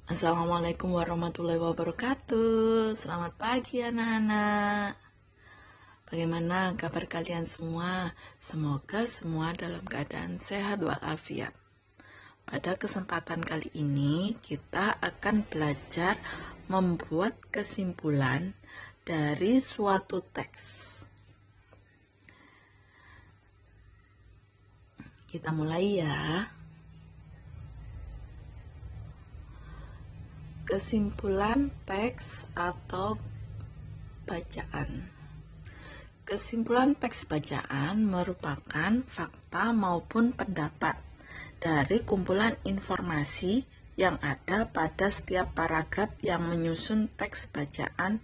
Assalamualaikum warahmatullahi wabarakatuh. Selamat pagi anak-anak. Bagaimana kabar kalian semua? Semoga semua dalam keadaan sehat walafiat. Pada kesempatan kali ini kita akan belajar membuat kesimpulan dari suatu teks. Kita mulai ya. Kesimpulan teks atau bacaan. Kesimpulan teks bacaan merupakan fakta maupun pendapat dari kumpulan informasi yang ada pada setiap paragraf yang menyusun teks bacaan.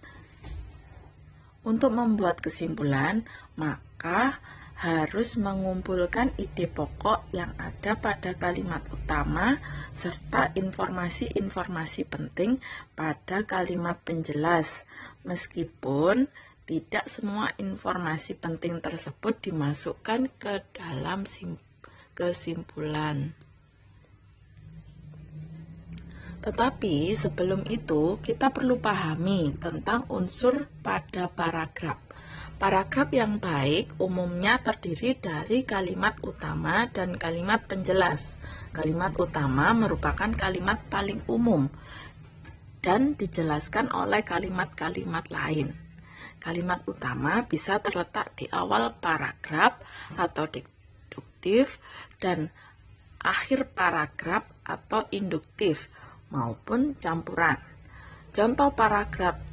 Untuk membuat kesimpulan, maka harus mengumpulkan ide pokok yang ada pada kalimat utama serta informasi-informasi penting pada kalimat penjelas, meskipun tidak semua informasi penting tersebut dimasukkan ke dalam kesimpulan. Tetapi sebelum itu kita perlu pahami tentang unsur pada paragraf. Paragraf yang baik umumnya terdiri dari kalimat utama dan kalimat penjelas. Kalimat utama merupakan kalimat paling umum dan dijelaskan oleh kalimat-kalimat lain. Kalimat utama bisa terletak di awal paragraf atau deduktif dan akhir paragraf atau induktif maupun campuran. Contoh paragrafnya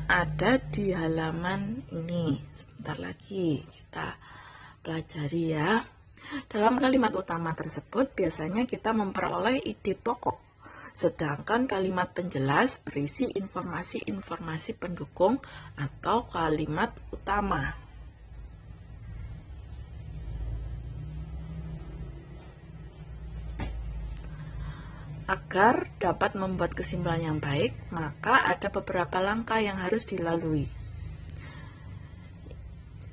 ada di halaman ini. Sebentar lagi kita pelajari ya. Dalam kalimat utama tersebut biasanya kita memperoleh ide pokok, sedangkan kalimat penjelas berisi informasi-informasi pendukung atau kalimat utama. Agar dapat membuat kesimpulan yang baik, maka ada beberapa langkah yang harus dilalui.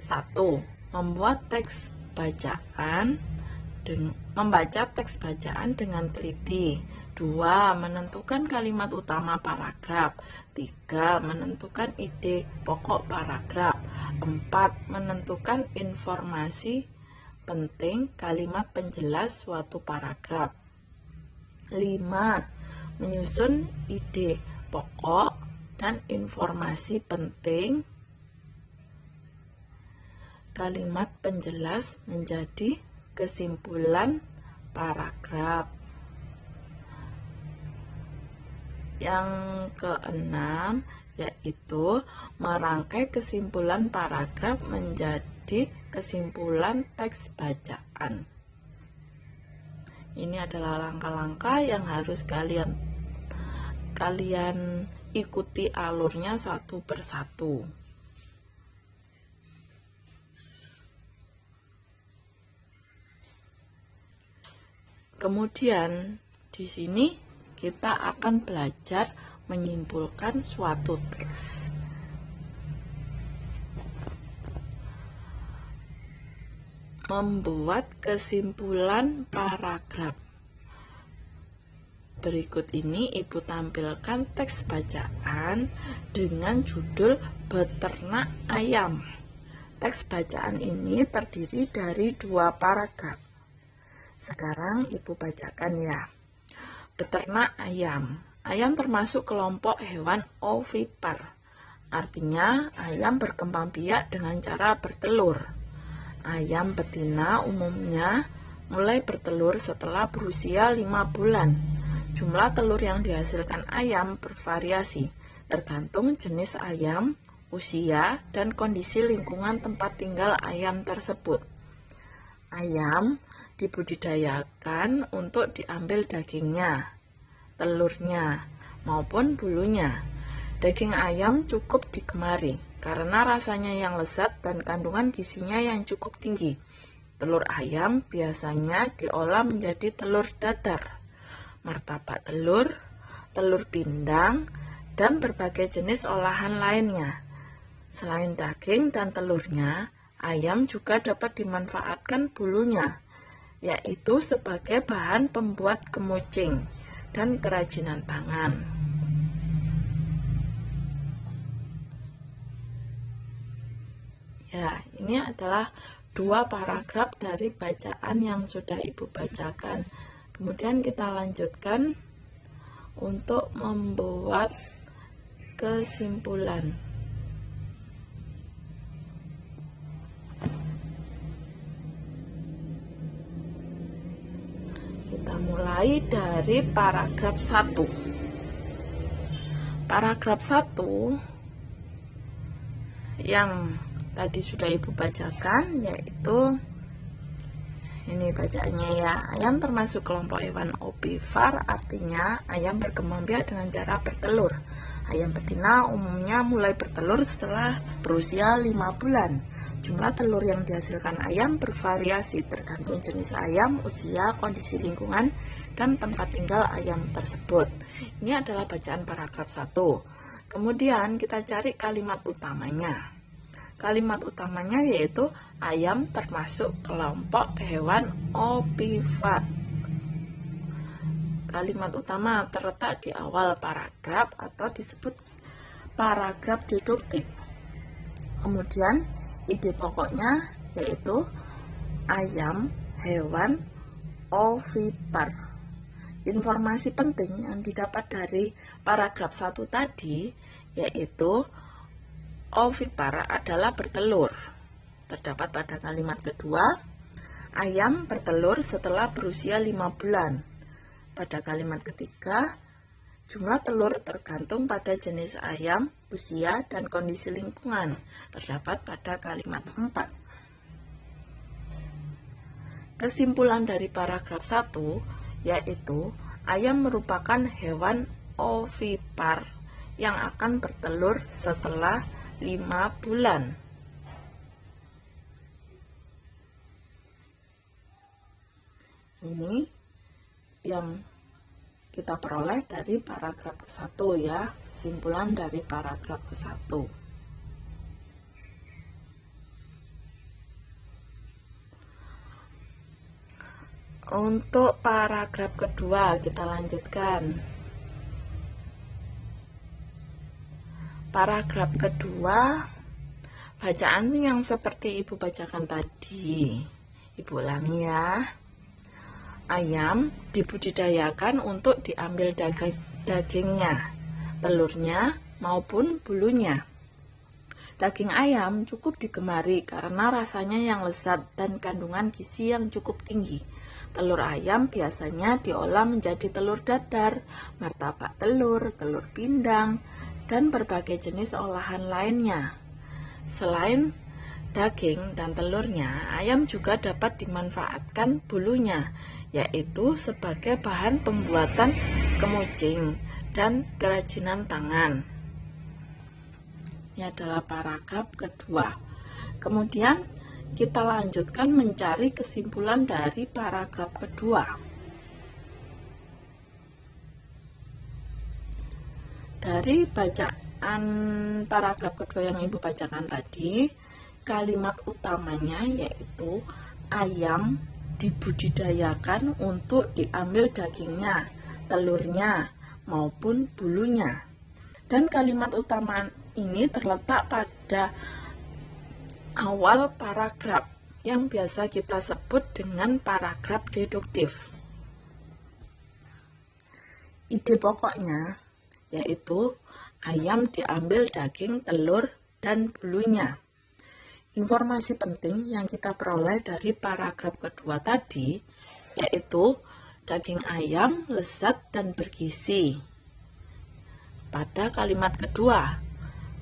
1. Membaca teks bacaan dengan teliti. 2. Menentukan kalimat utama paragraf. 3. Menentukan ide pokok paragraf. 4. Menentukan informasi penting kalimat penjelas suatu paragraf. 5. Menyusun ide pokok dan informasi penting kalimat penjelas menjadi kesimpulan paragraf. Yang keenam yaitu merangkai kesimpulan paragraf menjadi kesimpulan teks bacaan. Ini adalah langkah-langkah yang harus kalian ikuti alurnya satu persatu. Kemudian di sini kita akan belajar menyimpulkan suatu teks. Membuat kesimpulan paragraf. Berikut ini Ibu tampilkan teks bacaan dengan judul Beternak Ayam. Teks bacaan ini terdiri dari 2 paragraf. Sekarang Ibu bacakan ya. Beternak ayam. Ayam termasuk kelompok hewan ovipar. Artinya ayam berkembang biak dengan cara bertelur. Ayam betina umumnya mulai bertelur setelah berusia 5 bulan. Jumlah telur yang dihasilkan ayam bervariasi, tergantung jenis ayam, usia, dan kondisi lingkungan tempat tinggal ayam tersebut. Ayam dibudidayakan untuk diambil dagingnya, telurnya, maupun bulunya. Daging ayam cukup digemari karena rasanya yang lezat dan kandungan gizinya yang cukup tinggi. Telur ayam biasanya diolah menjadi telur dadar, martabak telur, telur pindang, dan berbagai jenis olahan lainnya. Selain daging dan telurnya, ayam juga dapat dimanfaatkan bulunya, yaitu sebagai bahan pembuat kemucing. dan kerajinan tangan. Ya, ini adalah dua paragraf dari bacaan yang sudah Ibu bacakan. Kemudian kita lanjutkan untuk membuat kesimpulan. Kita mulai dari paragraf 1. Paragraf 1 yang tadi sudah Ibu bacakan, yaitu ini bacaannya ya. Ayam termasuk kelompok hewan ovipar, artinya ayam berkembang biak dengan cara bertelur. Ayam betina umumnya mulai bertelur setelah berusia 5 bulan. Jumlah telur yang dihasilkan ayam bervariasi tergantung jenis ayam, usia, kondisi lingkungan, dan tempat tinggal ayam tersebut. Ini adalah bacaan paragraf 1. Kemudian kita cari kalimat utamanya. Kalimat utamanya yaitu ayam termasuk kelompok hewan ovipar. Kalimat utama terletak di awal paragraf atau disebut paragraf deduktif. Kemudian ide pokoknya yaitu ayam hewan ovipar. Informasi penting yang didapat dari paragraf 1 tadi yaitu ovipar adalah bertelur. Terdapat pada kalimat kedua, ayam bertelur setelah berusia 5 bulan. Pada kalimat ketiga, jumlah telur tergantung pada jenis ayam, usia, dan kondisi lingkungan. Terdapat pada kalimat 4. Kesimpulan dari paragraf 1 yaitu ayam merupakan hewan ovipar yang akan bertelur setelah 5 bulan. Ini yang kita peroleh dari paragraf ke-1 ya, kesimpulan dari paragraf ke-1. Untuk paragraf kedua kita lanjutkan. Paragraf kedua, bacaan yang seperti Ibu bacakan tadi. Ibu ulangi ya. Ayam dibudidayakan untuk diambil dagingnya, telurnya, maupun bulunya. Daging ayam cukup digemari karena rasanya yang lezat dan kandungan gizi yang cukup tinggi. Telur ayam biasanya diolah menjadi telur dadar, martabak telur, telur pindang, dan berbagai jenis olahan lainnya. Selain daging dan telurnya, ayam juga dapat dimanfaatkan bulunya, yaitu sebagai bahan pembuatan kemucing dan kerajinan tangan. Ini adalah paragraf kedua. Kemudian kita lanjutkan mencari kesimpulan dari paragraf kedua. Dari bacaan paragraf kedua yang Ibu bacakan tadi, kalimat utamanya yaitu ayam dibudidayakan untuk diambil dagingnya, telurnya, maupun bulunya. Dan kalimat utama ini terletak pada awal paragraf yang biasa kita sebut dengan paragraf deduktif. Ide pokoknya yaitu ayam diambil daging, telur, dan bulunya. Informasi penting yang kita peroleh dari paragraf kedua tadi yaitu daging ayam lezat dan bergizi. Pada kalimat kedua,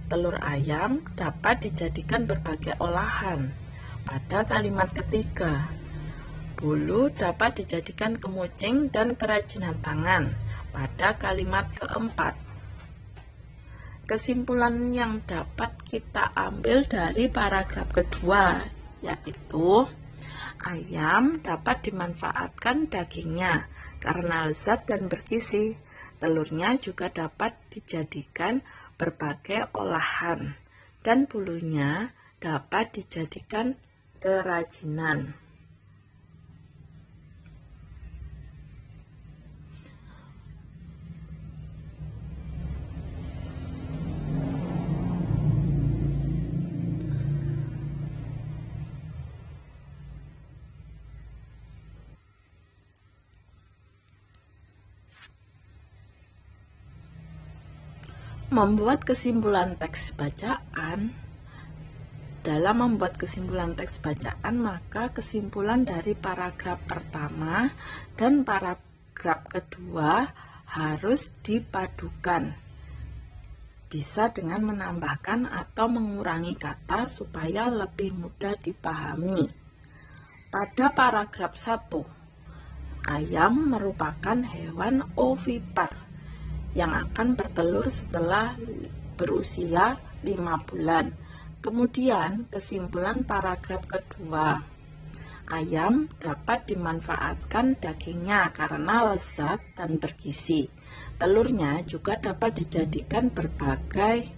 telur ayam dapat dijadikan berbagai olahan. Pada kalimat ketiga, bulu dapat dijadikan kemucing dan kerajinan tangan. Pada kalimat keempat, kesimpulan yang dapat kita ambil dari paragraf kedua yaitu ayam dapat dimanfaatkan dagingnya karena lezat dan bergizi. Telurnya juga dapat dijadikan berbagai olahan dan bulunya dapat dijadikan kerajinan. membuat kesimpulan teks bacaan. Dalam membuat kesimpulan teks bacaan, maka kesimpulan dari paragraf pertama dan paragraf kedua harus dipadukan. Bisa dengan menambahkan atau mengurangi kata supaya lebih mudah dipahami. Pada paragraf 1, ayam merupakan hewan ovipar yang akan bertelur setelah berusia 5 bulan. Kemudian kesimpulan paragraf kedua, ayam dapat dimanfaatkan dagingnya karena lezat dan bergizi. Telurnya juga dapat dijadikan berbagai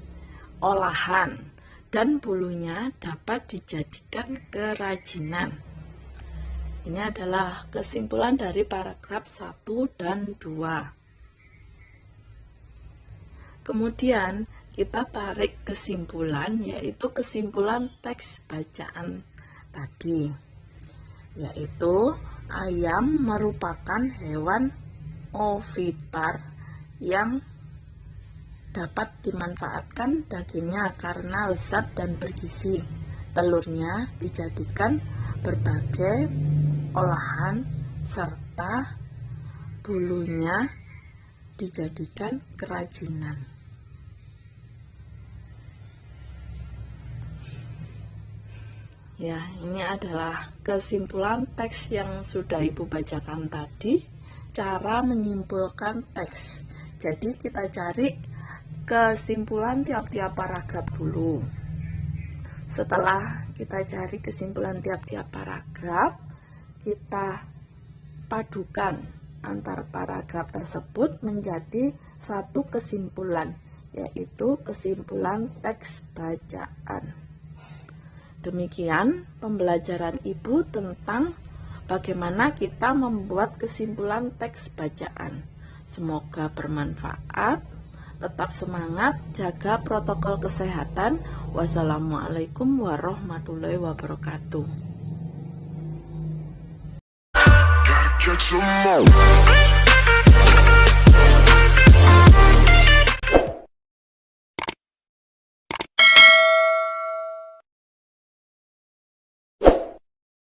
olahan dan bulunya dapat dijadikan kerajinan. Ini adalah kesimpulan dari paragraf 1 dan 2. Kemudian kita tarik kesimpulan, yaitu kesimpulan teks bacaan tadi, yaitu ayam merupakan hewan ovipar yang dapat dimanfaatkan dagingnya karena lezat dan bergizi. Telurnya dijadikan berbagai olahan serta bulunya dijadikan kerajinan. Ya, ini adalah kesimpulan teks yang sudah Ibu bacakan tadi, cara menyimpulkan teks. Jadi kita cari kesimpulan tiap-tiap paragraf dulu. Setelah kita cari kesimpulan tiap-tiap paragraf, kita padukan antar paragraf tersebut menjadi satu kesimpulan, yaitu kesimpulan teks bacaan. Demikian pembelajaran Ibu tentang bagaimana kita membuat kesimpulan teks bacaan. Semoga bermanfaat. Tetap semangat, jaga protokol kesehatan. Wassalamualaikum warahmatullahi wabarakatuh.